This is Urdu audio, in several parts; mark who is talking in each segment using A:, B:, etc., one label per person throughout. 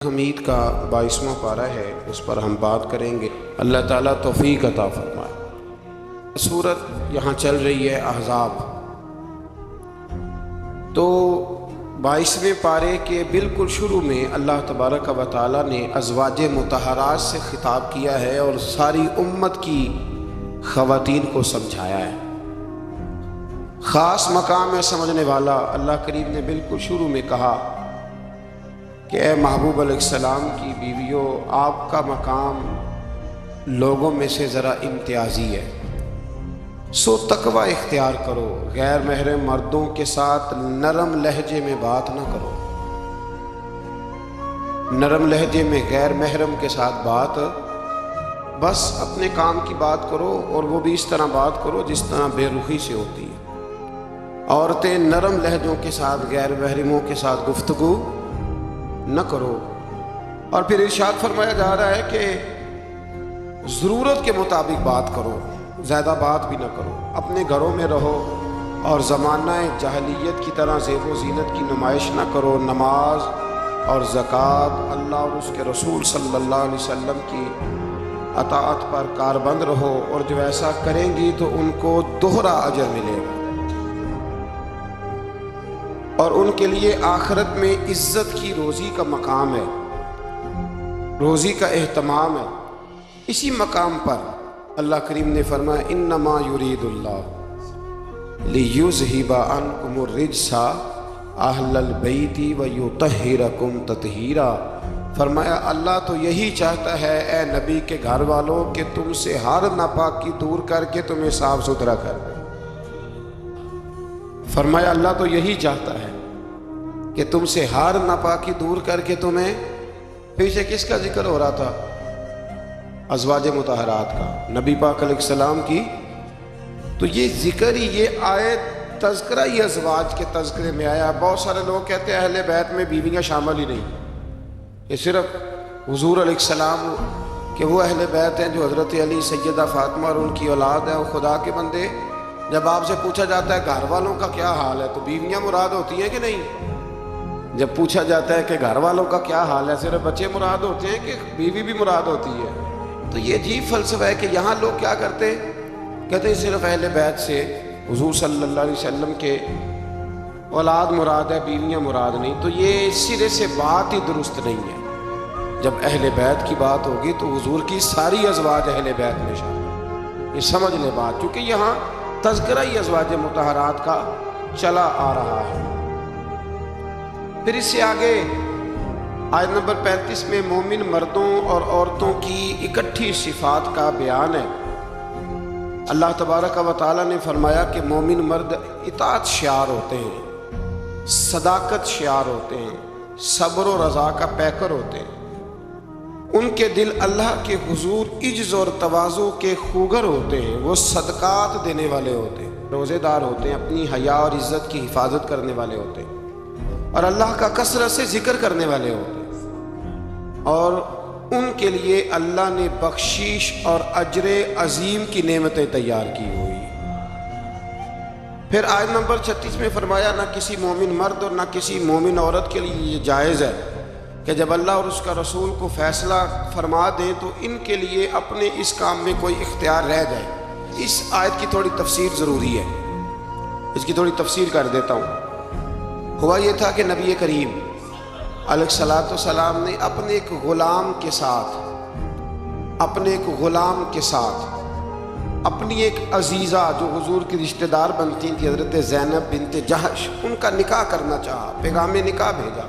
A: حمید کا 22واں پارہ ہے، اس پر ہم بات کریں گے۔ اللہ تعالیٰ توفیق عطا فرمائے۔ سورت یہاں چل رہی ہے احزاب، تو 22ویں پارے کے بالکل شروع میں اللہ تبارک و تعالیٰ نے ازواج مطہرات سے خطاب کیا ہے اور ساری امت کی خواتین کو سمجھایا ہے۔ خاص مقام ہے سمجھنے والا۔ اللہ کریم نے بالکل شروع میں کہا کہ اے محبوب علیہ السلام کی بیویوں، آپ کا مقام لوگوں میں سے ذرا امتیازی ہے، سو تقوی اختیار کرو، غیر محرم مردوں کے ساتھ نرم لہجے میں بات نہ کرو۔ نرم لہجے میں غیر محرم کے ساتھ بات، بس اپنے کام کی بات کرو، اور وہ بھی اس طرح بات کرو جس طرح بے رخی سے ہوتی ہے۔ عورتیں نرم لہجوں کے ساتھ غیر محرموں کے ساتھ گفتگو نہ کرو۔ اور پھر ارشاد فرمایا جا رہا ہے کہ ضرورت کے مطابق بات کرو، زیادہ بات بھی نہ کرو، اپنے گھروں میں رہو اور زمانہ جاہلیت کی طرح زیب و زینت کی نمائش نہ کرو۔ نماز اور زکوٰۃ، اللہ اور اس کے رسول صلی اللہ علیہ وسلم کی اطاعت پر کاربند رہو، اور جو ایسا کریں گی تو ان کو دوہرا اجر ملے گا، اور ان کے لیے آخرت میں عزت کی روزی کا مقام ہے، روزی کا اہتمام ہے۔ اسی مقام پر اللہ کریم نے فرمایا انما یرید اللہ لیذھب عنکم الرجس اہل البیت ویطہرکم تطہیرا۔ فرمایا اللہ تو یہی چاہتا ہے اے نبی کے گھر والوں کہ تم سے ہر ناپاکی دور کر کے تمہیں صاف ستھرا کر دے۔ فرمایا اللہ تو یہی چاہتا ہے کہ تم سے ہر ناپاکی دور کر کے تمہیں، پیچھے کس کا ذکر ہو رہا تھا؟ ازواج مطہرات کا، نبی پاک علیہ السلام کی۔ تو یہ ذکر ہی، یہ آیت تذکرہ ہی ازواج کے تذکرے میں آیا۔ بہت سارے لوگ کہتے ہیں اہل بیت میں بیویاں شامل ہی نہیں، یہ صرف حضور علیہ السلام کہ وہ اہل بیت ہیں جو حضرت علی، سیدہ فاطمہ اور ان کی اولاد ہیں، اور خدا کے بندے۔ جب آپ سے پوچھا جاتا ہے گھر والوں کا کیا حال ہے تو بیویاں مراد ہوتی ہیں کہ نہیں؟ جب پوچھا جاتا ہے کہ گھر والوں کا کیا حال ہے صرف بچے مراد ہوتے ہیں کہ بیوی بھی مراد ہوتی ہے؟ تو یہ عجیب فلسفہ ہے کہ یہاں لوگ کیا کرتے، کہتے ہیں صرف اہل بیت سے حضور صلی اللہ علیہ وسلم کے اولاد مراد ہے، بیویاں مراد نہیں۔ تو یہ سرے سے بات ہی درست نہیں ہے۔ جب اہل بیت کی بات ہوگی تو حضور کی ساری ازواج اہل بیت میں شامل، یہ سمجھ لے بات، کیونکہ یہاں تذکرہ ہی ازواج مطہرات کا چلا آ رہا ہے۔ پھر اس سے آگے آیت نمبر 35 میں مومن مردوں اور عورتوں کی اکٹھی صفات کا بیان ہے۔ اللہ تبارک و تعالیٰ نے فرمایا کہ مومن مرد اطاعت شعار ہوتے ہیں، صداقت شعار ہوتے ہیں، صبر و رضا کا پیکر ہوتے ہیں۔ ان کے دل اللہ کے حضور عجز اور تواضع کے خوگر ہوتے ہیں، وہ صدقات دینے والے ہوتے ہیں، روزے دار ہوتے ہیں، اپنی حیا اور عزت کی حفاظت کرنے والے ہوتے ہیں، اور اللہ کا کثرت سے ذکر کرنے والے ہوتے ہیں، اور ان کے لیے اللہ نے بخشش اور اجر عظیم کی نعمتیں تیار کی ہوئی۔ پھر آیت نمبر 36 میں فرمایا نہ کسی مومن مرد اور نہ کسی مومن عورت کے لیے یہ جائز ہے کہ جب اللہ اور اس کا رسول کو فیصلہ فرما دیں تو ان کے لیے اپنے اس کام میں کوئی اختیار رہ جائے۔ اس آیت کی تھوڑی تفسیر ضروری ہے، اس کی تھوڑی تفسیر کر دیتا ہوں۔ ہوا یہ تھا کہ نبی کریم علیہ الصلاۃ والسلام نے اپنے ایک غلام کے ساتھ، اپنی ایک عزیزہ جو حضور کی رشتہ دار بنتی تھی حضرت زینب بنت جہش، ان کا نکاح کرنا چاہا، پیغام نکاح بھیجا۔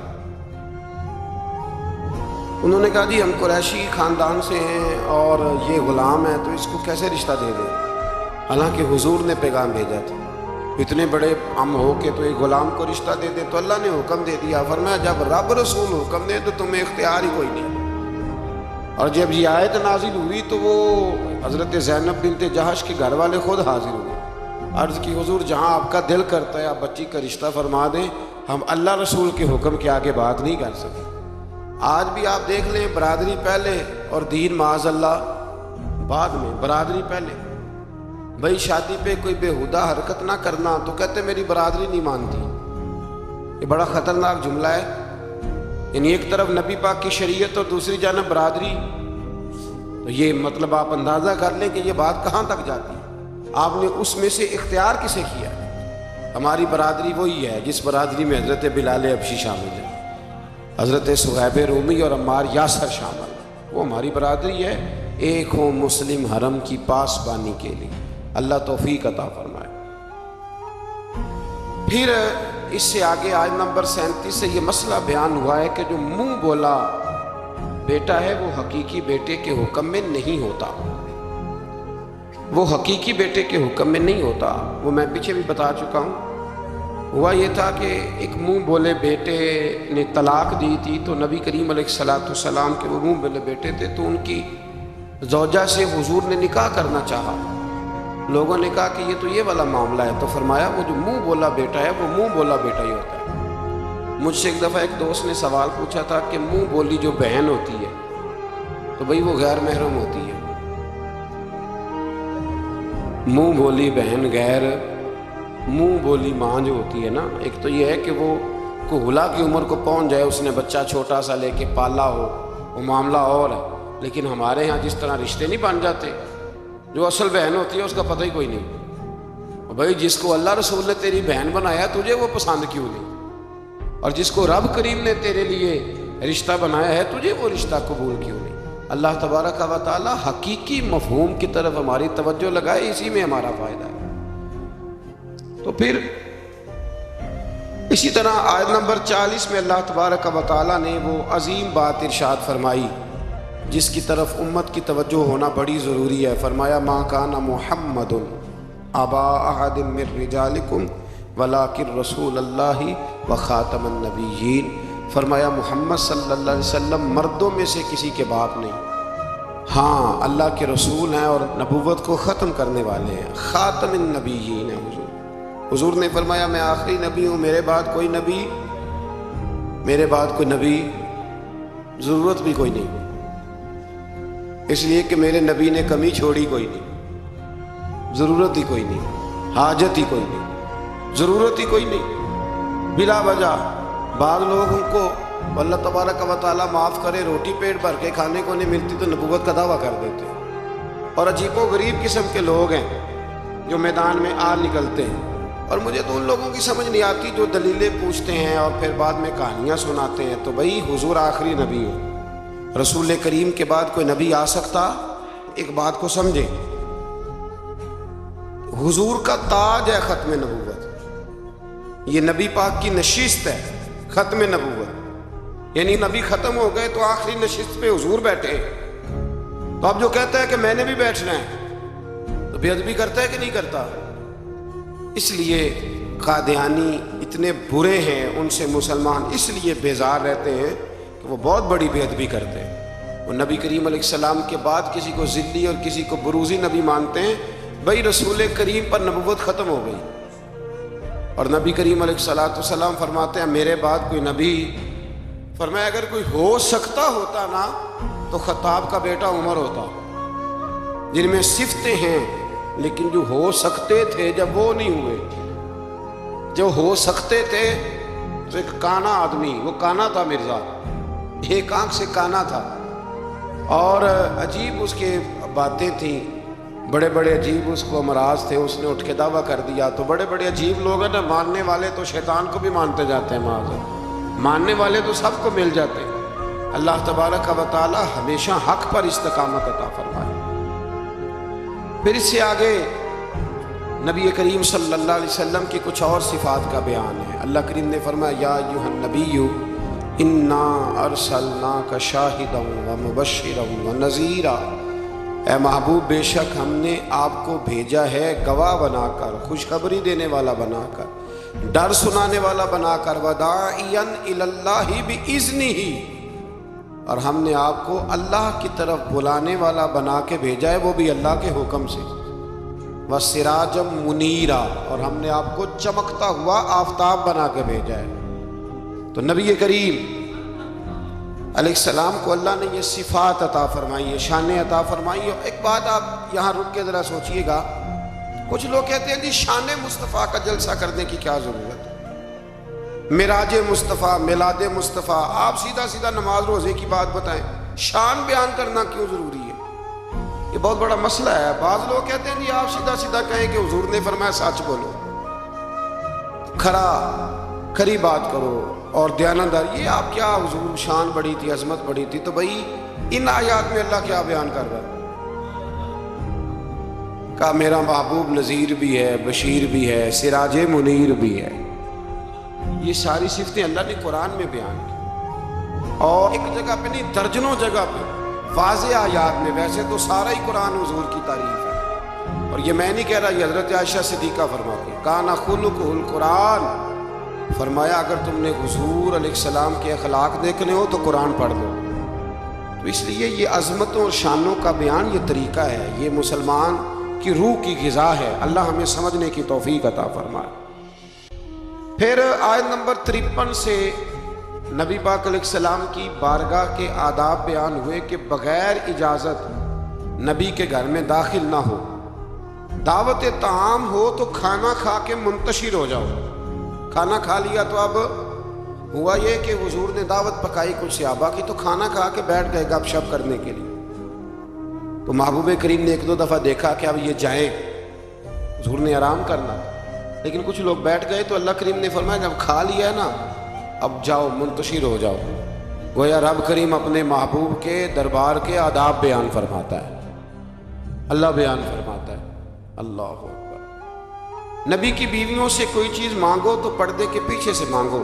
A: انہوں نے کہا جی ہم قریشی خاندان سے ہیں اور یہ غلام ہے تو اس کو کیسے رشتہ دے دیں؟ حالانکہ حضور نے پیغام بھیجا تھا، اتنے بڑے ہم ہو کے تو ایک غلام کو رشتہ دے دیں؟ تو اللہ نے حکم دے دیا، فرمایا جب رب رسول حکم دے تو تمہیں اختیار ہی کوئی نہیں۔ اور جب یہ آیت نازل ہوئی تو وہ حضرت زینب بنت جہش کے گھر والے خود حاضر ہوئے، عرض کی حضور جہاں آپ کا دل کرتا ہے آپ بچی کا رشتہ فرما دیں، ہم اللہ رسول کے حکم کے آگے بات نہیں کر سکتے۔ آج بھی آپ دیکھ لیں، برادری پہلے اور دین معاذ اللہ بعد میں۔ برادری پہلے، بھائی شادی پہ کوئی بےہودہ حرکت نہ کرنا تو کہتے میری برادری نہیں مانتی۔ یہ بڑا خطرناک جملہ ہے۔ یعنی ایک طرف نبی پاک کی شریعت اور دوسری جانب برادری، تو یہ مطلب آپ اندازہ کر لیں کہ یہ بات کہاں تک جاتی ہے۔ آپ نے اس میں سے اختیار کسے کیا؟ ہماری برادری وہی ہے جس برادری میں حضرت بلال حبشی شامل ہے، حضرت صہیب رومی اور عمار یاسر شامل ہیں، وہ ہماری برادری ہے، ایک ہو مسلم حرم کی پاسبانی کے لیے۔ اللہ توفیق عطا فرمائے۔ پھر اس سے آگے آیت نمبر 37 سے یہ مسئلہ بیان ہوا ہے کہ جو منہ بولا بیٹا ہے وہ حقیقی بیٹے کے حکم میں نہیں ہوتا، وہ حقیقی بیٹے کے حکم میں نہیں ہوتا۔ وہ میں پیچھے بھی بتا چکا ہوں۔ ہوا یہ تھا کہ ایک منہ بولے بیٹے نے طلاق دی تھی، تو نبی کریم علیہ السلام کے وہ منہ بولے بیٹے تھے، تو ان کی زوجہ سے حضور نے نکاح کرنا چاہا۔ لوگوں نے کہا کہ یہ تو یہ والا معاملہ ہے، تو فرمایا وہ جو منہ بولا بیٹا ہے وہ منہ بولا بیٹا ہی ہوتا ہے۔ مجھ سے ایک دفعہ ایک دوست نے سوال پوچھا تھا کہ منہ بولی جو بہن ہوتی ہے تو بھئی وہ غیر محرم ہوتی ہے، منہ بولی بہن غیر، منہ بولی ماں جو ہوتی ہے نا، ایک تو یہ ہے کہ وہ کہلا کی عمر کو پہنچ جائے، اس نے بچہ چھوٹا سا لے کے پالا ہو، وہ معاملہ اور ہے، لیکن ہمارے ہاں جس طرح رشتے نہیں بن جاتے، جو اصل بہن ہوتی ہے اس کا پتہ ہی کوئی نہیں۔ بھائی جس کو اللہ رسول نے تیری بہن بنایا تجھے وہ پسند کیوں نہیں، اور جس کو رب کریم نے تیرے لیے رشتہ بنایا ہے تجھے وہ رشتہ قبول کیوں نہیں۔ اللہ تبارک و تعالی حقیقی مفہوم کی طرف ہماری توجہ لگائے، اسی میں ہمارا فائدہ ہے۔ تو پھر اسی طرح آیت نمبر 40 میں اللہ تبارک و تعالی نے وہ عظیم بات ارشاد فرمائی جس کی طرف امت کی توجہ ہونا بڑی ضروری ہے۔ فرمایا ما کان محمد ابا احد من رجالکم ولکن رسول اللہ وخاتم النبیین۔ فرمایا محمد صلی اللہ علیہ وسلم مردوں میں سے کسی کے باپ نہیں، ہاں اللہ کے رسول ہیں اور نبوت کو ختم کرنے والے ہیں، خاتم النبیین ہیں حضور نے فرمایا میں آخری نبی ہوں، میرے بعد کوئی نبی ضرورت بھی کوئی نہیں، اس لیے کہ میرے نبی نے کمی چھوڑی کوئی نہیں، ضرورت ہی کوئی نہیں، حاجت ہی کوئی نہیں، ضرورت ہی کوئی نہیں۔ بلا وجہ بعض لوگوں کو اللہ تبارک و تعالیٰ معاف کرے، روٹی پیٹ بھر کے کھانے کو نہیں ملتی تو نبوت کا دعویٰ کر دیتے ہیں، اور عجیب و غریب قسم کے لوگ ہیں جو میدان میں آ نکلتے ہیں، اور مجھے تو ان لوگوں کی سمجھ نہیں آتی جو دلیلیں پوچھتے ہیں اور پھر بعد میں کہانیاں سناتے ہیں۔ تو بھائی حضور آخری نبی ہو، رسول کریم کے بعد کوئی نبی آ سکتا؟ ایک بات کو سمجھیں، حضور کا تاج ہے ختم نبوت، یہ نبی پاک کی نشست ہے ختم نبوت، یعنی نبی ختم ہو گئے تو آخری نشست پہ حضور بیٹھے، تو اب جو کہتا ہے کہ میں نے بھی بیٹھنا ہے تو بے ادبی کرتا ہے کہ نہیں کرتا؟ اس لیے قادیانی اتنے برے ہیں، ان سے مسلمان اس لیے بیزار رہتے ہیں کہ وہ بہت بڑی بے ادبی کرتے ہیں۔ وہ نبی کریم علیہ السلام کے بعد کسی کو ضدی اور کسی کو بروزی نبی مانتے ہیں۔ بھائی رسول کریم پر نبوت ختم ہو گئی، اور نبی کریم علیہ السلام فرماتے ہیں میرے بعد کوئی نبی، فرمایا اگر کوئی ہو سکتا ہوتا نا تو خطاب کا بیٹا عمر ہوتا، جن میں صفتیں ہیں لیکن جو ہو سکتے تھے جب وہ نہیں ہوئے، جو ہو سکتے تھے تو ایک کانا آدمی، وہ کانا تھا مرزا، ایک آنکھ سے کانا تھا، اور عجیب اس کے باتیں تھیں، بڑے بڑے عجیب اس کو امراض تھے، اس نے اٹھ کے دعویٰ کر دیا۔ تو بڑے بڑے عجیب لوگ ہیں نا، ماننے والے تو شیطان کو بھی مانتے جاتے ہیں، معاذ، ماننے والے تو سب کو مل جاتے ہیں۔ اللہ تبارک و تعالی ہمیشہ حق پر استقامت عطا فرمائے۔ پھر اس سے آگے نبی کریم صلی اللہ علیہ وسلم کی کچھ اور صفات کا بیان ہے۔ اللہ کریم نے فرمایا یا ایھا النبی انا ارسلناک شاہدا ومبشرا ونذیرا، اے محبوب بے شک ہم نے آپ کو بھیجا ہے گواہ بنا کر، خوشخبری دینے والا بنا کر، ڈر سنانے والا بنا کر، وداعیا الی اللہ باذنہ، اور ہم نے آپ کو اللہ کی طرف بلانے والا بنا کے بھیجا ہے، وہ بھی اللہ کے حکم سے، وسراجا منیرا، اور ہم نے آپ کو چمکتا ہوا آفتاب بنا کے بھیجا ہے۔ تو نبی کریم علیہ السلام کو اللہ نے یہ صفات عطا فرمائی ہے، شانیں عطا فرمائی ہے۔ ایک بات آپ یہاں رک کے ذرا سوچئے گا، کچھ لوگ کہتے ہیں جی شان مصطفیٰ کا جلسہ کرنے کی کیا ضرورت ہے؟ معراج مصطفیٰ، میلاد مصطفیٰ، آپ سیدھا سیدھا نماز روزے کی بات بتائیں، شان بیان کرنا کیوں ضروری ہے؟ یہ بہت بڑا مسئلہ ہے۔ بعض لوگ کہتے ہیں جی آپ سیدھا سیدھا کہیں کہ حضور نے فرمایا سچ بولو، کھری بات کرو اور دیانتدار۔ یہ آپ کیا حضور شان بڑی تھی، عظمت بڑی تھی، تو بھائی ان آیات میں اللہ کیا بیان کر رہا ہے؟ کہا میرا محبوب نذیر بھی ہے، بشیر بھی ہے، سراج منیر بھی ہے۔ یہ ساری صفتیں اللہ نے قرآن میں بیان کی، اور ایک جگہ پہ نہیں، درجنوں جگہ پہ واضح آیات میں۔ ویسے تو سارا ہی قرآن حضور کی تعریف ہے، اور یہ میں نہیں کہہ رہا، یہ حضرت عائشہ صدیقہ فرماتی ہیں، کانا خلقہ القرآن، فرمایا اگر تم نے حضور علیہ السلام کے اخلاق دیکھنے ہو تو قرآن پڑھ لو۔ تو اس لیے یہ عظمتوں اور شانوں کا بیان یہ طریقہ ہے، یہ مسلمان کی روح کی غذا ہے۔ اللہ ہمیں سمجھنے کی توفیق عطا فرمائے۔ پھر آیت نمبر 53 سے نبی پاک علیہ السلام کی بارگاہ کے آداب بیان ہوئے کہ بغیر اجازت نبی کے گھر میں داخل نہ ہو، دعوت طعام ہو تو کھانا کھا کے منتشر ہو جاؤ۔ کھانا کھا لیا تو اب ہوا یہ کہ حضور نے دعوت پکائی کچھ صحابہ کی، تو کھانا کھا کے بیٹھ گئے گپ شپ کرنے کے لیے۔ تو محبوب کریم نے ایک دو دفعہ دیکھا کہ اب یہ جائیں، حضور نے آرام کرنا، لیکن کچھ لوگ بیٹھ گئے، تو اللہ کریم نے فرمایا جب کھا لیا ہے نا اب جاؤ منتشر ہو جاؤ۔ گویا رب کریم اپنے محبوب کے دربار کے آداب بیان فرماتا ہے، اللہ بیان فرماتا ہے۔ اللہ اکبر۔ نبی کی بیویوں سے کوئی چیز مانگو تو پردے کے پیچھے سے مانگو۔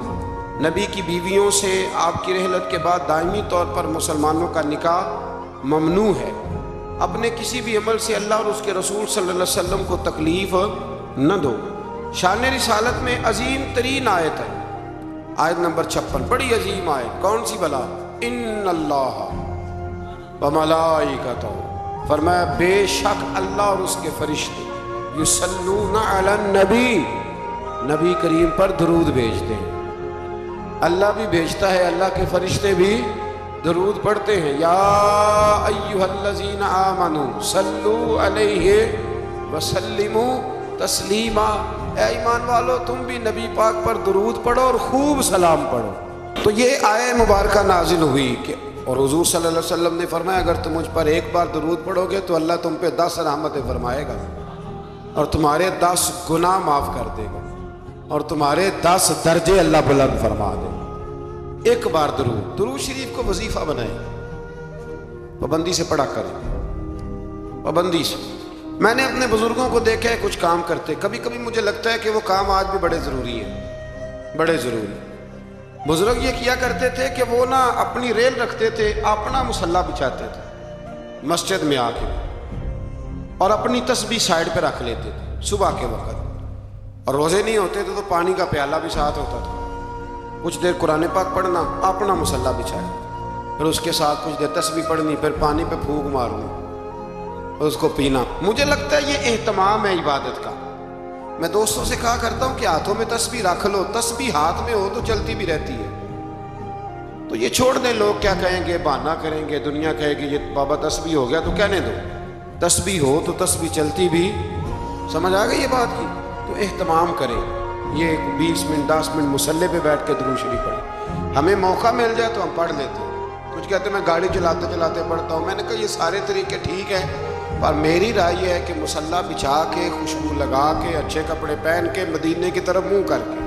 A: نبی کی بیویوں سے آپ کی رحلت کے بعد دائمی طور پر مسلمانوں کا نکاح ممنوع ہے۔ اپنے کسی بھی عمل سے اللہ اور اس کے رسول صلی اللہ علیہ وسلم کو تکلیف نہ دو۔ شان رسالت میں عظیم ترین آیت ہے، آیت نمبر 56، بڑی عظیم آیت۔ کون سی بلا؟ ان اللہ وملائکتہ، فرمایا بے شک اللہ اور اس کے فرشتے یصلون علی النبی، نبی کریم پر درود بھیجتے ہیں۔ اللہ بھی بھیجتا ہے، اللہ کے فرشتے بھی درود پڑھتے ہیں۔ یا ایھا الذین آمنوا صلوا علیہ وسلموا تسلیما، اے ایمان والو تم بھی نبی پاک پر درود پڑھو اور خوب سلام پڑھو۔ تو یہ آیہ مبارکہ نازل ہوئی کہ اور حضور صلی اللہ علیہ وسلم نے فرمایا اگر تم مجھ پر ایک بار درود پڑھو گے تو اللہ تم پہ 10 رحمتیں فرمائے گا، اور تمہارے 10 گناہ معاف کر دے گا، اور تمہارے 10 درجے اللہ بلند فرما دے گا۔ ایک بار درود شریف کو وظیفہ بنائیں، پابندی سے پڑھا کریں، پابندی سے۔ میں نے اپنے بزرگوں کو دیکھا ہے کچھ کام کرتے، کبھی کبھی مجھے لگتا ہے کہ وہ کام آج بھی بڑے ضروری ہیں، بڑے ضروری۔ بزرگ یہ کیا کرتے تھے کہ وہ نا اپنی ریل رکھتے تھے، اپنا مصلی بچھاتے تھے مسجد میں آ کے، اور اپنی تسبیح سائڈ پہ رکھ لیتے تھے صبح کے وقت، اور روزے نہیں ہوتے تھے تو پانی کا پیالہ بھی ساتھ ہوتا تھا۔ کچھ دیر قرآن پاک پڑھنا، اپنا مصلی بچھایا، پھر اس کے ساتھ کچھ دیر تسبیح پڑھنی، پھر پانی پہ پھونک مارنی، اس کو پینا۔ مجھے لگتا ہے یہ اہتمام ہے عبادت کا۔ میں دوستوں سے کہا کرتا ہوں کہ ہاتھوں میں تسبیح رکھ لو، تسبیح ہاتھ میں ہو تو چلتی بھی رہتی ہے۔ تو یہ چھوڑ دیں، لوگ کیا کہیں گے، بہانہ کریں گے، دنیا کہے گی یہ بابا تسبیح ہو گیا، تو کہنے دو، تسبیح ہو تو تسبیح چلتی بھی۔ سمجھ آ گئی یہ بات کی؟ تو اہتمام کریں، یہ 20 منٹ 10 منٹ مصلی پہ بیٹھ کے درود شریف پڑھیں۔ ہمیں موقع مل جائے تو ہم پڑھ لیتے ہیں۔ کچھ کہتے ہیں میں گاڑی چلاتے چلاتے پڑھتا ہوں، میں نے کہا یہ سارے طریقے ٹھیک ہیں، پر میری رائے یہ ہے کہ مصلی بچھا کے، خوشبو لگا کے، اچھے کپڑے پہن کے، مدینے کی طرف منہ کر کے،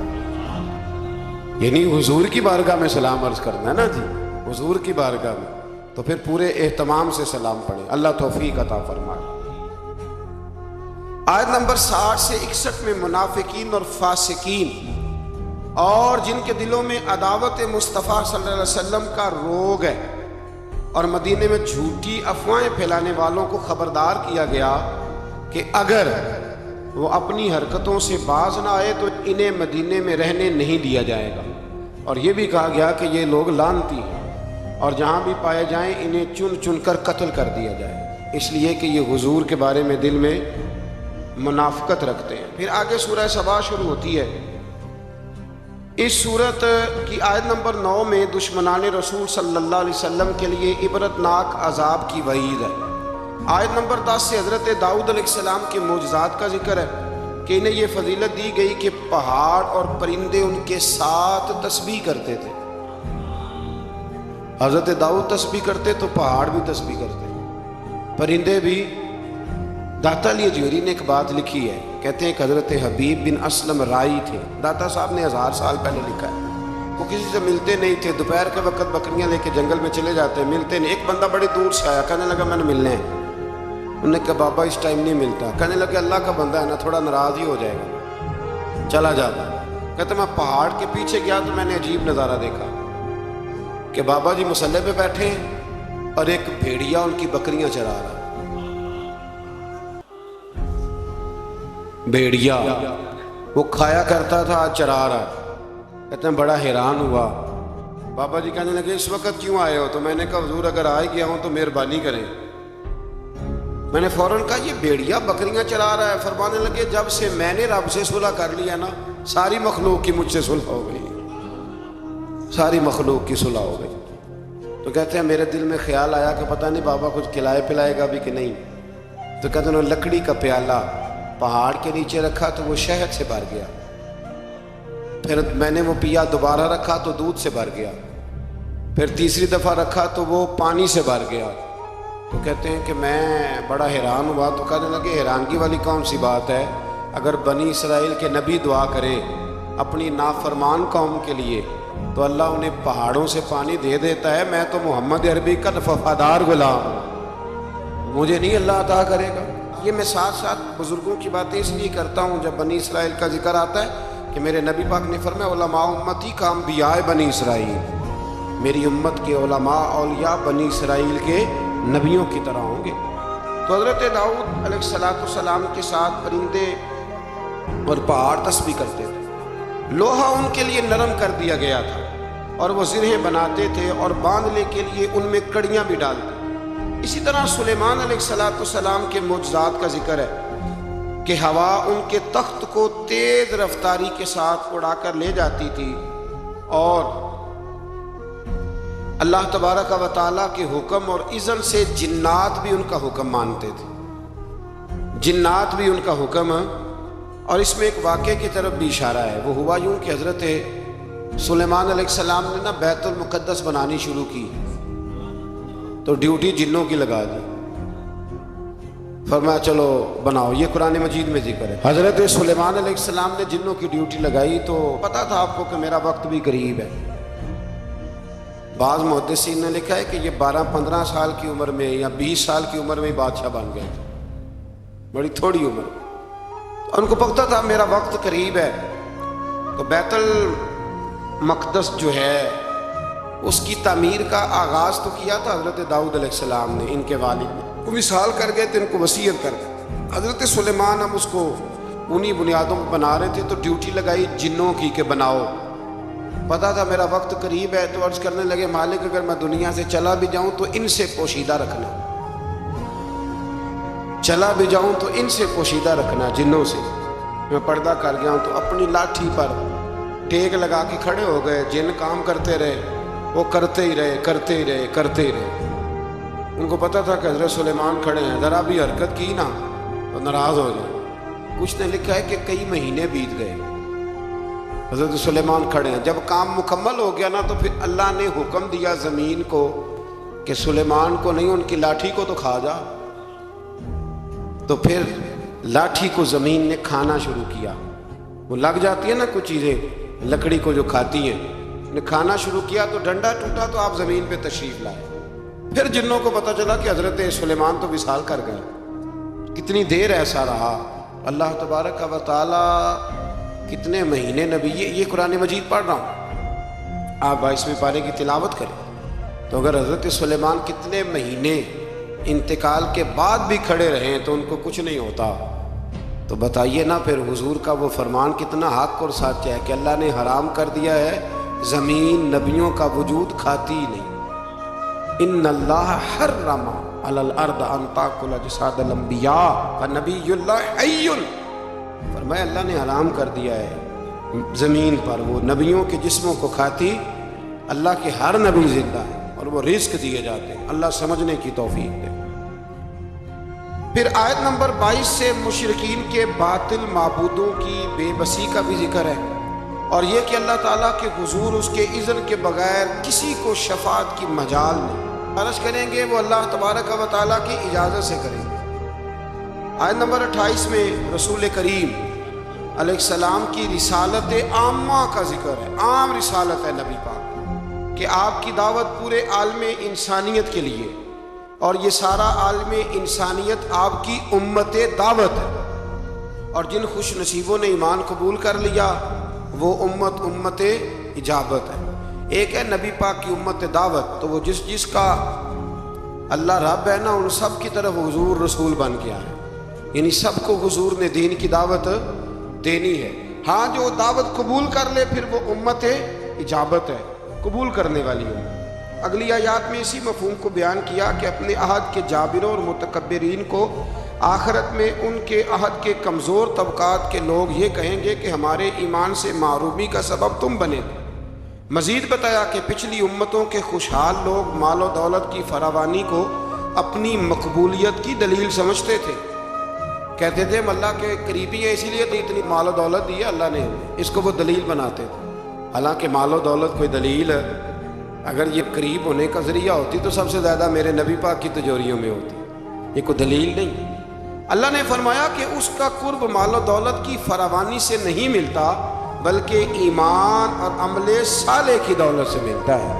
A: یعنی حضور کی بارگاہ میں سلام عرض کرنا ہے نا جی، حضور کی بارگاہ میں، تو پھر پورے اہتمام سے سلام پڑھیں۔ اللہ توفیق عطا فرمائے۔ آیت نمبر 60 سے 61 میں منافقین اور فاسقین اور جن کے دلوں میں عداوت مصطفیٰ صلی اللہ علیہ وسلم کا روگ ہے اور مدینے میں جھوٹی افواہیں پھیلانے والوں کو خبردار کیا گیا کہ اگر وہ اپنی حرکتوں سے باز نہ آئے تو انہیں مدینے میں رہنے نہیں دیا جائے گا، اور یہ بھی کہا گیا کہ یہ لوگ لعنتی ہیں اور جہاں بھی پائے جائیں انہیں چن چن کر قتل کر دیا جائے، اس لیے کہ یہ حضور کے بارے میں دل میں منافقت رکھتے ہیں۔ پھر آگے سورہ سبا شروع ہوتی ہے۔ اس سورت کی آیت نمبر 9 میں دشمنان رسول صلی اللہ علیہ وسلم کے لیے عبرتناک عذاب کی وعید ہے۔ آیت نمبر 10 سے حضرت داؤد علیہ السلام کے معجزات کا ذکر ہے۔ کہ انہیں یہ فضیلت دی گئی کہ پہاڑ اور پرندے ان کے ساتھ تسبیح کرتے تھے۔ حضرت داؤد تسبیح کرتے تو پہاڑ بھی تسبیح کرتے، پرندے بھی۔ داتا علی اجویری نے ایک بات لکھی ہے، کہتے ہیں کہ حضرت حبیب بن اسلم رائی تھے، داتا صاحب نے 1000 سال پہلے لکھا ہے۔ وہ کسی سے ملتے نہیں تھے، دوپہر کے وقت بکریاں لے کے جنگل میں چلے جاتے، ملتے نہیں۔ ایک بندہ بڑی دور سے آیا، کہنے لگا میں نے ملنا ہے۔ انہوں نے کہا بابا اس ٹائم نہیں ملتا۔ کہنے لگا اللہ کا بندہ ہے نا، تھوڑا ناراض ہی ہو جائے گا، چلا جاتا۔ کہتے میں پہاڑ کے پیچھے گیا تو میں نے عجیب نظارہ دیکھا کہ بابا جی مصلی پہ بیٹھے ہیں اور ایک بھیڑیا ان کی بکریاں چرا رہا۔ بھیڑیا وہ کھایا کرتا تھا، آج چرا رہا۔ کہتے ہیں بڑا حیران ہوا۔ بابا جی کہنے لگے اس وقت کیوں آئے ہو؟ تو میں نے کہا حضور اگر آ گیا ہوں تو مہربانی کریں۔ میں نے فوراً کہا یہ بھیڑیا بکریاں چرا رہا ہے۔ فرمانے لگے جب سے میں نے رب سے صلح کر لیا نا، ساری مخلوق کی مجھ سے صلح ہو گئی، ساری مخلوق کی صلح ہو گئی۔ تو کہتے ہیں میرے دل میں خیال آیا کہ پتہ نہیں بابا کچھ کھلائے پلائے گا بھی کہ نہیں۔ تو کہتے ہیں لکڑی کا پیالہ پہاڑ کے نیچے رکھا تو وہ شہد سے بھر گیا، پھر میں نے وہ پیا، دوبارہ رکھا تو دودھ سے بھر گیا، پھر تیسری دفعہ رکھا تو وہ پانی سے بھر گیا۔ تو کہتے ہیں کہ میں بڑا حیران ہوا۔ تو کہنے لگے حیرانگی والی کون سی بات ہے؟ اگر بنی اسرائیل کے نبی دعا کرے اپنی نافرمان قوم کے لیے تو اللہ انہیں پہاڑوں سے پانی دے دیتا ہے۔ میں تو محمد عربی کا وفادار غلام ہوں، مجھے نہیں اللہ عطا کرے گا؟ یہ میں ساتھ ساتھ بزرگوں کی باتیں اس لیے کرتا ہوں جب بنی اسرائیل کا ذکر آتا ہے کہ میرے نبی پاک نے فرمایا علماء امتی کا انبیاء بنی اسرائیل، میری امت کے علماء اولیاء بنی اسرائیل کے نبیوں کی طرح ہوں گے۔ تو حضرت داؤد علیہ السلام کے ساتھ پرندے اور پہاڑ تسبیح کرتے تھے۔ لوہا ان کے لیے نرم کر دیا گیا تھا اور وہ زرہیں بناتے تھے اور باندھنے کے لیے ان میں کڑیاں بھی ڈالتے۔ اسی طرح سلیمان علیہ السلام کے معجزات کا ذکر ہے کہ ہوا ان کے تخت کو تیز رفتاری کے ساتھ اڑا کر لے جاتی تھی اور اللہ تبارک و تعالیٰ کے حکم اور اذن سے جنات بھی ان کا حکم مانتے تھے، جنات بھی ان کا حکم۔ اور اس میں ایک واقعے کی طرف بھی اشارہ ہے۔ وہ ہوا یوں کہ حضرت سلیمان علیہ السلام نے نا بیت المقدس بنانی شروع کی تو ڈیوٹی جنوں کی لگا دی۔ فرمایا چلو بناؤ، یہ قرآن مجید میں ذکر ہے۔ حضرت سلیمان علیہ السلام نے جنوں کی ڈیوٹی لگائی تو پتا تھا آپ کو کہ میرا وقت بھی قریب ہے۔ بعض محدثین نے لکھا ہے کہ یہ 12-15 سال کی عمر میں یا 20 سال کی عمر میں بادشاہ بن گئے تھے، بڑی تھوڑی عمر۔ ان کو پتا تھا میرا وقت قریب ہے، تو بیت المقدس جو ہے اس کی تعمیر کا آغاز تو کیا تھا حضرت داؤد علیہ السلام نے، ان کے والد نے۔ وہ وصال کر گئے تھے، ان کو وصیت کر گئے۔ حضرت سلیمان ہم اس کو انہی بنیادوں پر بنا رہے تھے تو ڈیوٹی لگائی جنوں کی کہ بناؤ۔ پتا تھا میرا وقت قریب ہے تو عرض کرنے لگے مالک اگر میں دنیا سے چلا بھی جاؤں تو ان سے پوشیدہ رکھنا، چلا بھی جاؤں تو ان سے پوشیدہ رکھنا، جنوں سے۔ میں پردہ کر گیا ہوں تو اپنی لاٹھی پر ٹیک لگا کے کھڑے ہو گئے، جن کام کرتے رہے، وہ کرتے ہی رہے، کرتے ہی رہے، کرتے ہی رہے۔ ان کو پتا تھا کہ حضرت سلیمان کھڑے ہیں، ذرا بھی حرکت کی نا تو ناراض ہو جائے۔ کچھ نے لکھا ہے کہ کئی مہینے بیت گئے، حضرت سلیمان کھڑے ہیں۔ جب کام مکمل ہو گیا نا تو پھر اللہ نے حکم دیا زمین کو کہ سلیمان کو نہیں، ان کی لاٹھی کو تو کھا جا۔ تو پھر لاٹھی کو زمین نے کھانا شروع کیا۔ وہ لگ جاتی ہے نا کچھ چیزیں لکڑی کو جو کھاتی ہیں، نے کھانا شروع کیا تو ڈنڈا ٹوٹا تو آپ زمین پہ تشریف لائے۔ پھر جنوں کو پتا چلا کہ حضرت سلیمان تو وصال کر گئے۔ کتنی دیر ایسا رہا، اللہ تبارک و تعالی کتنے مہینے نبی، یہ قرآن مجید پڑھ رہا ہوں، آپ 22ویں پارے کی تلاوت کریں تو اگر حضرت سلیمان کتنے مہینے انتقال کے بعد بھی کھڑے رہے تو ان کو کچھ نہیں ہوتا، تو بتائیے نا پھر حضور کا وہ فرمان کتنا حق اور سچ ہے کہ اللہ نے حرام کر دیا ہے زمین نبیوں کا وجود کھاتی ہی نہیں۔ ان اللہ حرم علی الارض ان تاکل اجساد الانبیاء فنبی اللہ حی، فرمایا اللہ نے حرام کر دیا ہے زمین پر وہ نبیوں کے جسموں کو کھاتی۔ اللہ کے ہر نبی زندہ ہے اور وہ رزق دیے جاتے ہیں۔ اللہ سمجھنے کی توفیق دے۔ پھر آیت نمبر 22 سے مشرکین کے باطل معبودوں کی بے بسی کا بھی ذکر ہے، اور یہ کہ اللہ تعالیٰ کے حضور اس کے اذن کے بغیر کسی کو شفاعت کی مجال نہیں، عرض کریں گے وہ اللہ تبارک و تعالیٰ کی اجازت سے کریں گے۔ آیت نمبر 28 میں رسول کریم علیہ السلام کی رسالت عامہ کا ذکر ہے، عام رسالت ہے نبی پاک، کہ آپ کی دعوت پورے عالم انسانیت کے لیے، اور یہ سارا عالم انسانیت آپ کی امت دعوت ہے، اور جن خوش نصیبوں نے ایمان قبول کر لیا وہ امت اجابت ہے۔ ایک ہے نبی پاک کی امت دعوت، تو وہ جس کا اللہ رب ہے نا، ان سب کی طرف حضور رسول بن گیا ہے، یعنی سب کو حضور نے دین کی دعوت دینی ہے۔ ہاں جو دعوت قبول کر لے پھر وہ امت اجابت ہے، قبول کرنے والی امت۔ اگلی آیات میں اسی مفہوم کو بیان کیا کہ اپنے عہد کے جابروں اور متکبرین کو آخرت میں ان کے عہد کے کمزور طبقات کے لوگ یہ کہیں گے کہ ہمارے ایمان سے معرومی کا سبب تم بنے تھے۔ مزید بتایا کہ پچھلی امتوں کے خوشحال لوگ مال و دولت کی فراوانی کو اپنی مقبولیت کی دلیل سمجھتے تھے، کہتے تھے ہم اللہ کے قریبی ہیں اسی لیے تو اتنی مال و دولت دی ہے اللہ نے، اس کو وہ دلیل بناتے تھے۔ حالانکہ مال و دولت کوئی دلیل اگر یہ قریب ہونے کا ذریعہ ہوتی تو سب سے زیادہ میرے نبی پاک کی تجوریوں میں ہوتی، یہ کوئی دلیل نہیں۔ اللہ نے فرمایا کہ اس کا قرب مال و دولت کی فراوانی سے نہیں ملتا بلکہ ایمان اور عمل صالح کی دولت سے ملتا ہے،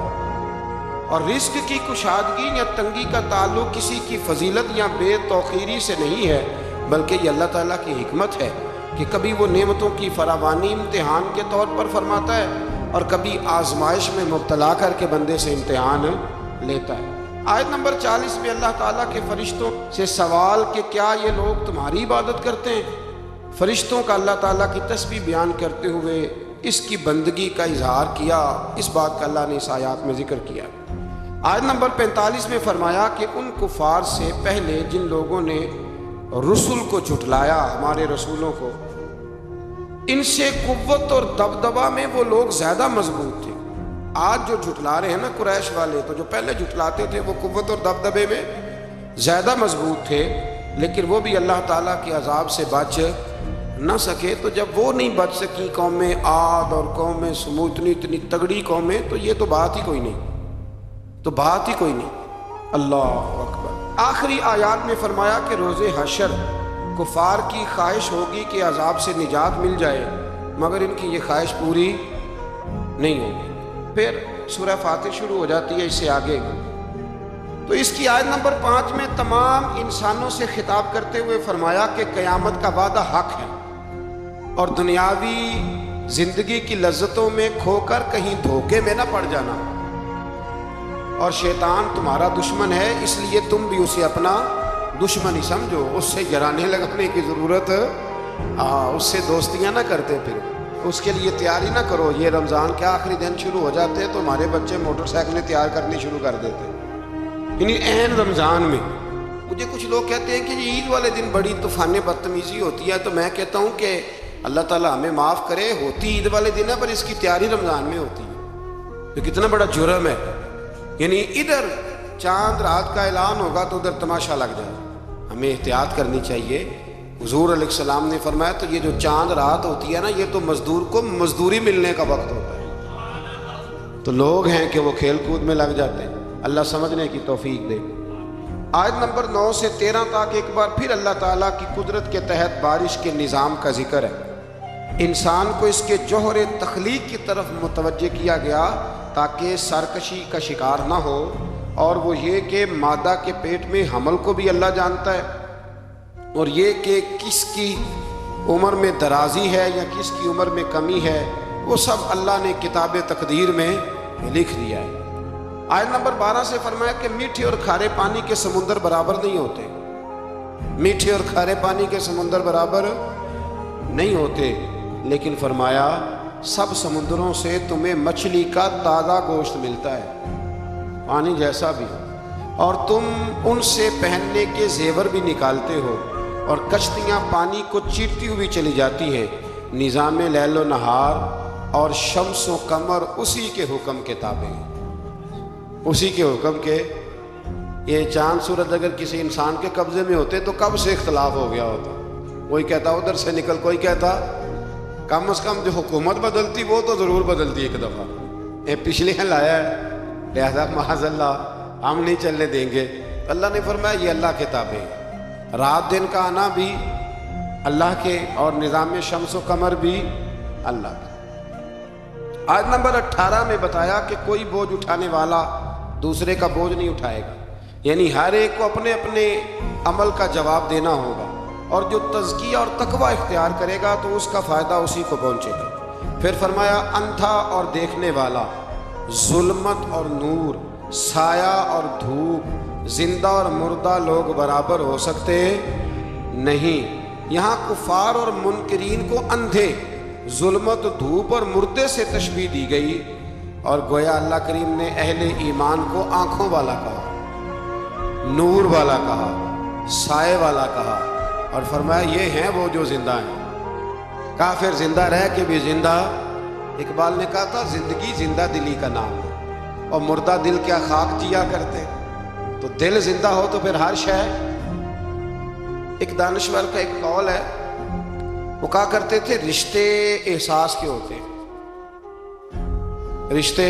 A: اور رزق کی کشادگی یا تنگی کا تعلق کسی کی فضیلت یا بے توقیری سے نہیں ہے، بلکہ یہ اللہ تعالیٰ کی حکمت ہے کہ کبھی وہ نعمتوں کی فراوانی امتحان کے طور پر فرماتا ہے اور کبھی آزمائش میں مبتلا کر کے بندے سے امتحان لیتا ہے۔ آیت نمبر 40 میں اللہ تعالیٰ کے فرشتوں سے سوال کہ کیا یہ لوگ تمہاری عبادت کرتے ہیں؟ فرشتوں کا اللہ تعالیٰ کی تسبیح بیان کرتے ہوئے اس کی بندگی کا اظہار کیا، اس بات کا اللہ نے اس آیات میں ذکر کیا۔ آیت نمبر 45 میں فرمایا کہ ان کفار سے پہلے جن لوگوں نے رسول کو جھٹلایا، ہمارے رسولوں کو، ان سے قوت اور دبدبہ میں وہ لوگ زیادہ مضبوط تھے۔ آج جو جھٹلا رہے ہیں نا قریش والے، تو جو پہلے جھٹلاتے تھے وہ قوت اور دبدبے میں زیادہ مضبوط تھے، لیکن وہ بھی اللہ تعالیٰ کے عذاب سے بچ نہ سکے۔ تو جب وہ نہیں بچ سکی قومیں عاد اور قومیں سمود، اتنی تگڑی قومیں، تو یہ تو بات ہی کوئی نہیں، تو بات ہی کوئی نہیں۔ اللہ اکبر۔ آخری آیات میں فرمایا کہ روز حشر کفار کی خواہش ہوگی کہ عذاب سے نجات مل جائے، مگر ان کی یہ خواہش پوری نہیں ہوگی۔ پھر سورہ فاتر شروع ہو جاتی ہے اس سے آگے، تو اس کی آیت نمبر 5 میں تمام انسانوں سے خطاب کرتے ہوئے فرمایا کہ قیامت کا وعدہ حق ہے، اور دنیاوی زندگی کی لذتوں میں کھو کر کہیں دھوکے میں نہ پڑ جانا، اور شیطان تمہارا دشمن ہے، اس لیے تم بھی اسے اپنا دشمن ہی سمجھو، اس سے جرانے لگانے کی ضرورت، اس سے دوستیاں نہ کرتے، پھر اس کے لیے تیاری نہ کرو۔ یہ رمضان کے آخری دن شروع ہو جاتے تو ہمارے بچے موٹر سائیکلیں تیار کرنی شروع کر دیتے، یعنی عین رمضان میں۔ مجھے کچھ لوگ کہتے ہیں کہ یہ عید والے دن بڑی طوفان بدتمیزی ہوتی ہے، تو میں کہتا ہوں کہ اللہ تعالیٰ ہمیں معاف کرے، ہوتی عید والے دن ہے پر اس کی تیاری رمضان میں ہوتی ہے، تو کتنا بڑا جرم ہے۔ یعنی ادھر چاند رات کا اعلان ہوگا تو ادھر تماشا لگ جائے، ہمیں احتیاط کرنی چاہیے۔ حضور علیہ السلام نے فرمایا تو یہ جو چاند رات ہوتی ہے نا، یہ تو مزدور کو مزدوری ملنے کا وقت ہوتا ہے، تو لوگ ہیں کہ وہ کھیل کود میں لگ جاتے ہیں۔ اللہ سمجھنے کی توفیق دے۔ آیت نمبر 9 سے 13 تک ایک بار پھر اللہ تعالیٰ کی قدرت کے تحت بارش کے نظام کا ذکر ہے۔ انسان کو اس کے جوہر تخلیق کی طرف متوجہ کیا گیا تاکہ سرکشی کا شکار نہ ہو، اور وہ یہ کہ مادہ کے پیٹ میں حمل کو بھی اللہ جانتا ہے، اور یہ کہ کس کی عمر میں درازی ہے یا کس کی عمر میں کمی ہے، وہ سب اللہ نے کتاب تقدیر میں لکھ دیا ہے۔ آیت نمبر 12 سے فرمایا کہ میٹھے اور کھارے پانی کے سمندر برابر نہیں ہوتے، میٹھے اور کھارے پانی کے سمندر برابر نہیں ہوتے، لیکن فرمایا سب سمندروں سے تمہیں مچھلی کا تازہ گوشت ملتا ہے، پانی جیسا بھی، اور تم ان سے پہننے کے زیور بھی نکالتے ہو، اور کشتیاں پانی کو چیرتی ہوئی چلی جاتی ہیں۔ نظام لیل و نہار اور شمس و قمر اسی کے حکم کے تابع ہیں، اسی کے حکم کے یہ چاند سورج اگر کسی انسان کے قبضے میں ہوتے تو کب سے اختلاف ہو گیا ہوتا. کوئی کہتا ادھر سے نکل، کوئی کہتا کم از کم جو حکومت بدلتی وہ تو ضرور بدلتی ایک دفعہ. یہ پچھلے لایا ہے لہذا معاذ اللہ ہم نہیں چلنے دیں گے. اللہ نے فرمایا یہ اللہ کے تابع ہے. رات دن کا آنا بھی اللہ کے اور نظام شمس و قمر بھی اللہ کا. آیت نمبر 18 میں بتایا کہ کوئی بوجھ اٹھانے والا دوسرے کا بوجھ نہیں اٹھائے گا، یعنی ہر ایک کو اپنے اپنے عمل کا جواب دینا ہوگا، اور جو تزکیہ اور تقوی اختیار کرے گا تو اس کا فائدہ اسی کو پہنچے گا. پھر فرمایا اندھا اور دیکھنے والا، ظلمت اور نور، سایہ اور دھوپ، زندہ اور مردہ لوگ برابر ہو سکتے نہیں. یہاں کفار اور منکرین کو اندھے، ظلمت، دھوپ اور مردے سے تشبیہ دی گئی، اور گویا اللہ کریم نے اہل ایمان کو آنکھوں والا کہا، نور والا کہا، سائے والا کہا، اور فرمایا یہ ہیں وہ جو زندہ ہیں. کافر زندہ رہ کے بھی زندہ. اقبال نے کہا تھا زندگی زندہ دلی کا نام ہے، اور مردہ دل کیا خاک جیا کرتے. تو دل زندہ ہو تو پھر ہر شے. ایک دانشور کا ایک قول ہے، وہ کہا کرتے تھے رشتے احساس کے ہوتے ہیں، رشتے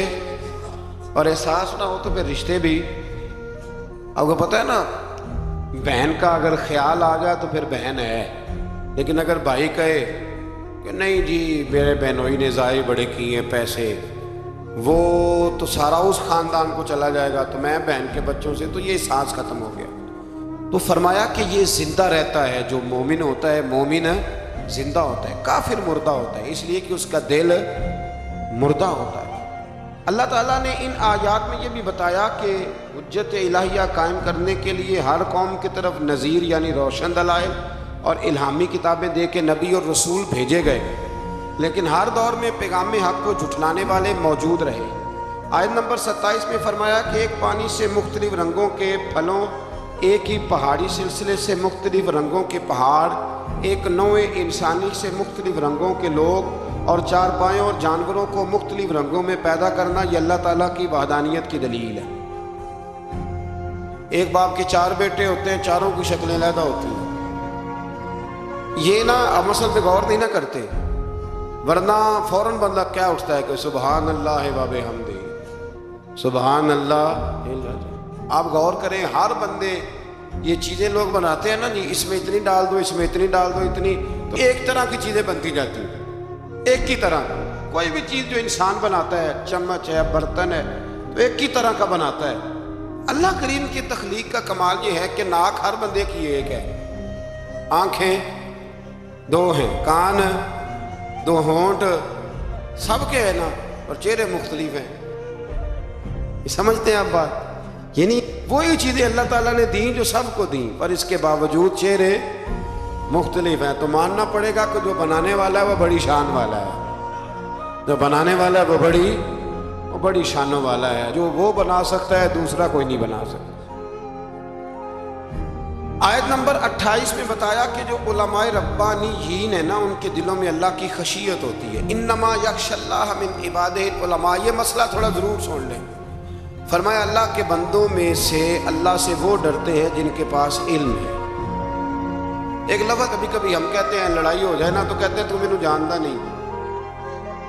A: اور احساس نہ ہو تو پھر رشتے بھی. آپ کو پتہ ہے نا، بہن کا اگر خیال آ گیا تو پھر بہن ہے، لیکن اگر بھائی کہے کہ نہیں جی میرے بہنوئی نے ضائع بڑے کیے ہیں پیسے، وہ تو سارا اس خاندان کو چلا جائے گا تو میں بہن کے بچوں سے، تو یہ احساس ختم ہو گیا. تو فرمایا کہ یہ زندہ رہتا ہے، جو مومن ہوتا ہے مومن زندہ ہوتا ہے، کافر مردہ ہوتا ہے، اس لیے کہ اس کا دل مردہ ہوتا ہے. اللہ تعالیٰ نے ان آیات میں یہ بھی بتایا کہ حجت الہیہ قائم کرنے کے لیے ہر قوم کی طرف نذیر یعنی روشن دلائل اور الہامی کتابیں دے کے نبی اور رسول بھیجے گئے، لیکن ہر دور میں پیغام حق کو جھٹلانے والے موجود رہے. آیت نمبر 27 میں فرمایا کہ ایک پانی سے مختلف رنگوں کے پھلوں، ایک ہی پہاڑی سلسلے سے مختلف رنگوں کے پہاڑ، ایک نوع انسانی سے مختلف رنگوں کے لوگ، اور چار پایوں اور جانوروں کو مختلف رنگوں میں پیدا کرنا، یہ اللہ تعالیٰ کی وحدانیت کی دلیل ہے. ایک باپ کے 4 بیٹے ہوتے ہیں، چاروں کی شکلیں علیحدہ ہوتی ہیں. یہ نہ مسئلے پہ غور نہیں نہ کرتے، ورنہ فوراً بندہ کیا اٹھتا ہے کہ سبحان اللہ و بحمدہ، سبحان اللہ. آپ غور کریں، ہر بندے یہ چیزیں لوگ بناتے ہیں نا جی، اس میں اتنی ڈال دو، اس میں اتنی ڈال دو، اتنی، تو ایک طرح کی چیزیں بنتی جاتی ہیں، ایک کی طرح. کوئی بھی چیز جو انسان بناتا ہے، چمچ ہے، برتن ہے، تو ایک کی طرح کا بناتا ہے. اللہ کریم کی تخلیق کا کمال یہ ہے کہ ناک ہر بندے کی ایک ہے، آنکھیں 2 ہیں، کان 2، ہونٹ سب کے ہیں نا، اور چہرے مختلف ہیں. یہ سمجھتے ہیں آپ بات؟ یعنی وہی چیزیں اللہ تعالیٰ نے دیں جو سب کو دیں، پر اس کے باوجود چہرے مختلف ہیں. تو ماننا پڑے گا کہ جو بنانے والا ہے وہ بڑی شان والا ہے، جو بنانے والا ہے وہ بڑی شانوں والا ہے. جو وہ بنا سکتا ہے دوسرا کوئی نہیں بنا سکتا. آیت نمبر 28 میں بتایا کہ جو علماء ربانیین ہیں نا، ان کے دلوں میں اللہ کی خشیت ہوتی ہے. انما یخشی اللہ من عبادہ العلماء. یہ مسئلہ تھوڑا ضرور سن لیں. فرمایا اللہ کے بندوں میں سے اللہ سے وہ ڈرتے ہیں جن کے پاس علم ہے. ایک لفظ کبھی کبھی ہم کہتے ہیں، لڑائی ہو جائے نا تو کہتے ہیں تو مینوں جانتا نہیں.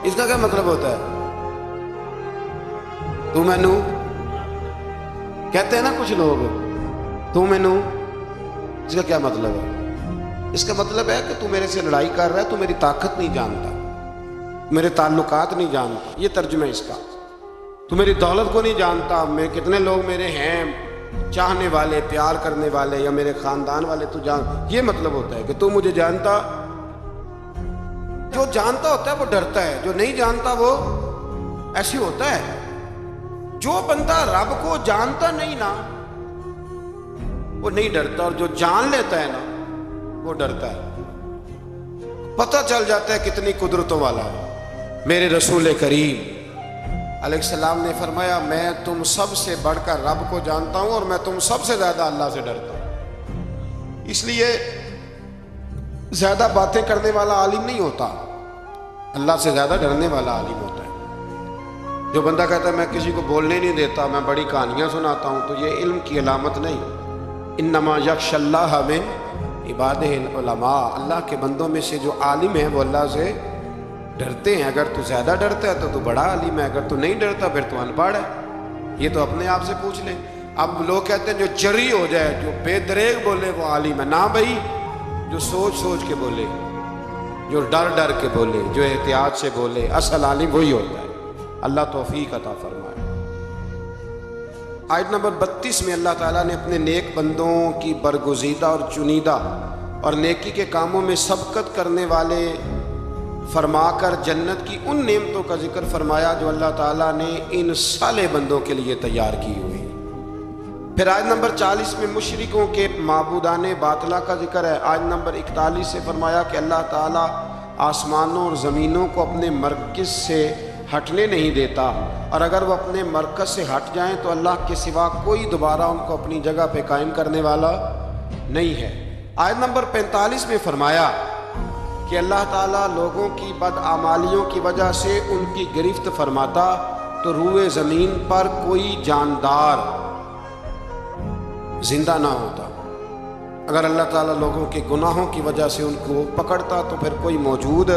A: اس کا کیا مطلب ہوتا ہے؟ تو مینوں کہتے ہیں نا کچھ لوگ، تو مینوں، اس کا کیا مطلب ہے؟ اس کا مطلب ہے کہ تو میرے سے لڑائی کر رہا ہے، تو میری طاقت نہیں جانتا، میرے تعلقات نہیں جانتا. یہ ترجمہ ہے اس کا. تو میری دولت کو نہیں جانتا، میں کتنے لوگ میرے ہیں چاہنے والے، پیار کرنے والے، یا میرے خاندان والے تو جان. یہ مطلب ہوتا ہے کہ تو مجھے جانتا. جو جانتا ہوتا ہے وہ ڈرتا ہے، جو نہیں جانتا وہ ایسے ہوتا ہے. جو بندہ رب کو جانتا نہیں نا وہ نہیں ڈرتا، اور جو جان لیتا ہے نا وہ ڈرتا ہے. پتہ چل جاتا ہے کتنی قدرتوں والا ہے. میرے رسول کریم علیہ السلام نے فرمایا میں تم سب سے بڑھ کر رب کو جانتا ہوں، اور میں تم سب سے زیادہ اللہ سے ڈرتا ہوں. اس لیے زیادہ باتیں کرنے والا عالم نہیں ہوتا، اللہ سے زیادہ ڈرنے والا عالم ہوتا ہے. جو بندہ کہتا ہے میں کسی کو بولنے نہیں دیتا، میں بڑی کہانیاں سناتا ہوں، تو یہ علم کی علامت نہیں۔ انما یخشی اللہ من عبادہ العلماء، اللہ کے بندوں میں سے جو عالم ہیں وہ اللہ سے ڈرتے ہیں۔ اگر تو زیادہ ڈرتا ہے تو تو بڑا عالم ہے، اگر تو نہیں ڈرتا پھر تو ان پڑھ ہے۔ یہ تو اپنے آپ سے پوچھ لیں۔ اب لوگ کہتے ہیں جو جری ہو جائے، جو بے دریغ بولے وہ عالم ہے۔ نہ بھائی، جو سوچ سوچ کے بولے، جو ڈر ڈر کے بولے، جو احتیاط سے بولے، اصل عالم وہی ہوتا ہے۔ اللہ توفیق عطا فرمائے۔ آیت نمبر 32 میں اللہ تعالیٰ نے اپنے نیک بندوں کی برگزیدہ اور چنیدہ اور نیکی کے کاموں میں سبقت کرنے والے فرما کر جنت کی ان نعمتوں کا ذکر فرمایا جو اللہ تعالیٰ نے ان صالح بندوں کے لیے تیار کی ہوئی۔ پھر آیت نمبر 40 میں مشرکوں کے معبودان باطلہ کا ذکر ہے۔ آیت نمبر 41 سے فرمایا کہ اللہ تعالیٰ آسمانوں اور زمینوں کو اپنے مرکز سے ہٹنے نہیں دیتا، اور اگر وہ اپنے مرکز سے ہٹ جائیں تو اللہ کے سوا کوئی دوبارہ ان کو اپنی جگہ پہ قائم کرنے والا نہیں ہے۔ آیت نمبر 45 میں فرمایا کہ اللہ تعالیٰ لوگوں کی بدعمالیوں کی وجہ سے ان کی گرفت فرماتا تو روئے زمین پر کوئی جاندار زندہ نہ ہوتا۔ اگر اللہ تعالیٰ لوگوں کے گناہوں کی وجہ سے ان کو پکڑتا تو پھر کوئی موجود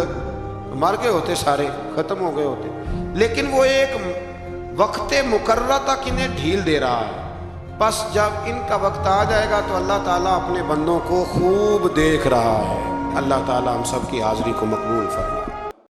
A: مر گئے ہوتے، سارے ختم ہو گئے ہوتے۔ لیکن وہ ایک وقت مقررہ تک انہیں ڈھیل دے رہا ہے، بس جب ان کا وقت آ جائے گا تو اللہ تعالیٰ اپنے بندوں کو خوب دیکھ رہا ہے۔ اللہ تعالیٰ ہم سب کی حاضری کو مقبول فرمائے۔